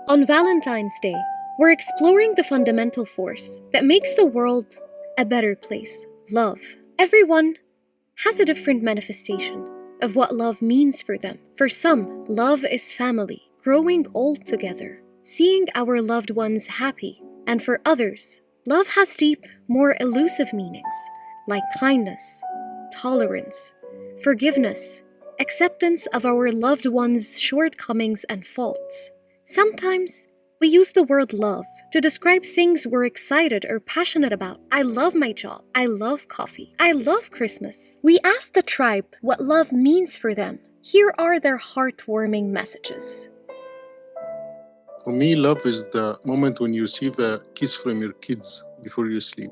On Valentine's Day, we're exploring the fundamental force that makes the world a better place: love. Everyone has a different manifestation of what love means for them. For some, love is family, growing old together, seeing our loved ones happy. And for others, love has deep, more elusive meanings, like kindness, tolerance, forgiveness, acceptance of our loved ones' shortcomings and faults. Sometimes we use the word love to describe things we're excited or passionate about. I love my job. I love coffee. I love Christmas. We asked the tribe what love means for them. Here are their heartwarming messages. For me, love is the moment when you receive a kiss from your kids before you sleep.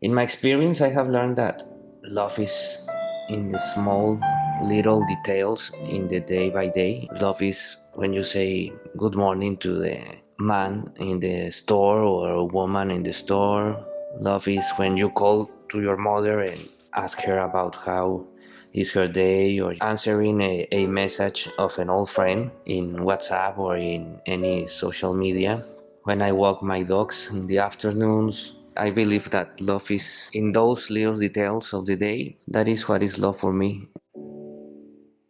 In my experience, I have learned that love is in the small, little details in the day by day. Love is when you say good morning to the man in the store or a woman in the store. Love is when you call to your mother and ask her about how is her day, or answering a message of an old friend in WhatsApp or in any social media. When I walk my dogs in the afternoons, I believe that love is in those little details of the day. That is what is love for me.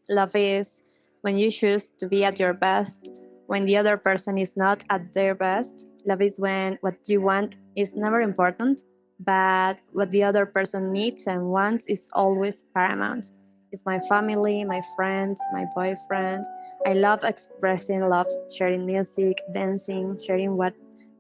Love is when you choose to be at your best when the other person is not at their best. Love is when what you want is never important, but what the other person needs and wants is always paramount. It's my family, my friends, my boyfriend. I love expressing love, sharing music, dancing, sharing what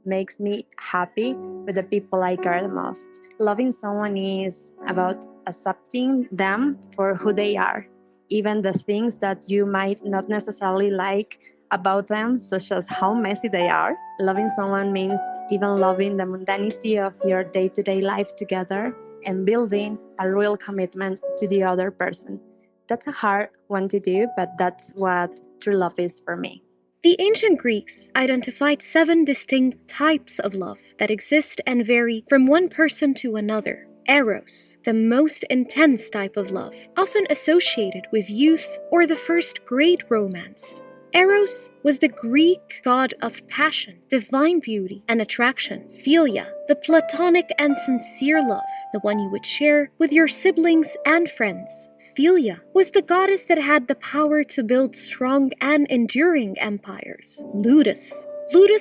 makes me happy with the people I care the most. Loving someone is about accepting them for who they are, even the things that you might not necessarily like about them, such as how messy they are. Loving someone means even loving the mundanity of your day-to-day life together and building a real commitment to the other person. That's a hard one to do, but that's what true love is for me. The ancient Greeks identified 7 distinct types of love that exist and vary from one person to another. Eros, the most intense type of love, often associated with youth or the first great romance. Eros was the Greek god of passion, divine beauty, and attraction. Philia, the platonic and sincere love, the one you would share with your siblings and friends. Philia was the goddess that had the power to build strong and enduring empires. Ludus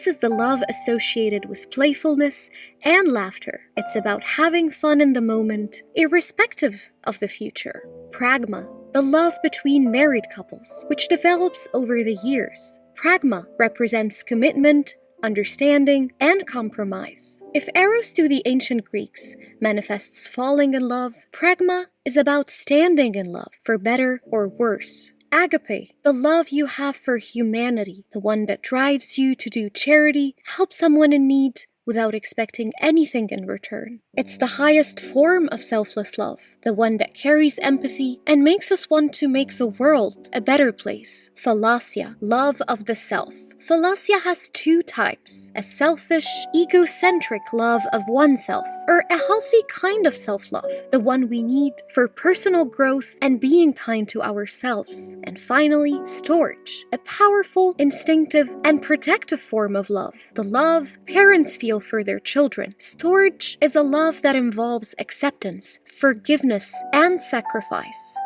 is the love associated with playfulness and laughter. It's about having fun in the moment, irrespective of the future. Pragma, the love between married couples, which develops over the years. Pragma represents commitment, understanding, and compromise. If Eros to the ancient Greeks manifests falling in love, Pragma is about standing in love, for better or worse. Agape, the love you have for humanity, the one that drives you to do charity, help someone in need without expecting anything in return. It's the highest form of selfless love, the one that carries empathy and makes us want to make the world a better place. Thalassia, love of the self. Thalassia has 2 types: a selfish, egocentric love of oneself, or a healthy kind of self-love, the one we need for personal growth and being kind to ourselves. And finally, storge, a powerful, instinctive, and protective form of love, the love parents feel for their children. Storge is a love that involves acceptance, forgiveness, and sacrifice.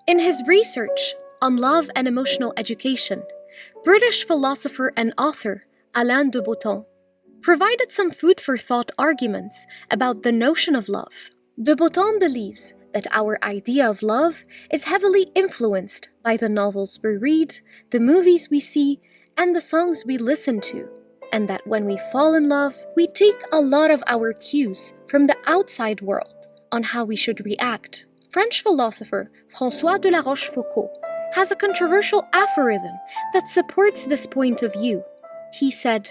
In his research on love and emotional education, British philosopher and author Alain de Botton provided some food for thought arguments about the notion of love. De Botton believes that our idea of love is heavily influenced by the novels we read, the movies we see, and the songs we listen to, and that when we fall in love, we take a lot of our cues from the outside world on how we should react. French philosopher François de la Rochefoucauld has a controversial aphorism that supports this point of view. He said,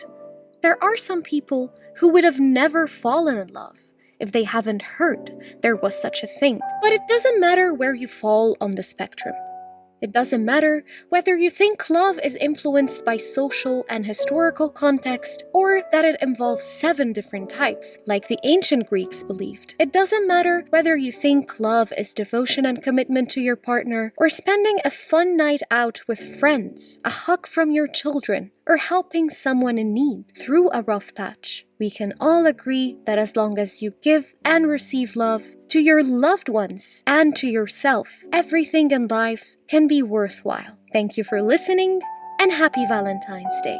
"There are some people who would have never fallen in love if they haven't heard there was such a thing. But it doesn't matter where you fall on the spectrum. It doesn't matter whether you think love is influenced by social and historical context or that it involves 7 different types, like the ancient Greeks believed. It doesn't matter whether you think love is devotion and commitment to your partner, or spending a fun night out with friends, a hug from your children, or helping someone in need through a rough patch. We can all agree that as long as you give and receive love to your loved ones and to yourself, everything in life can be worthwhile. Thank you for listening, and happy Valentine's Day.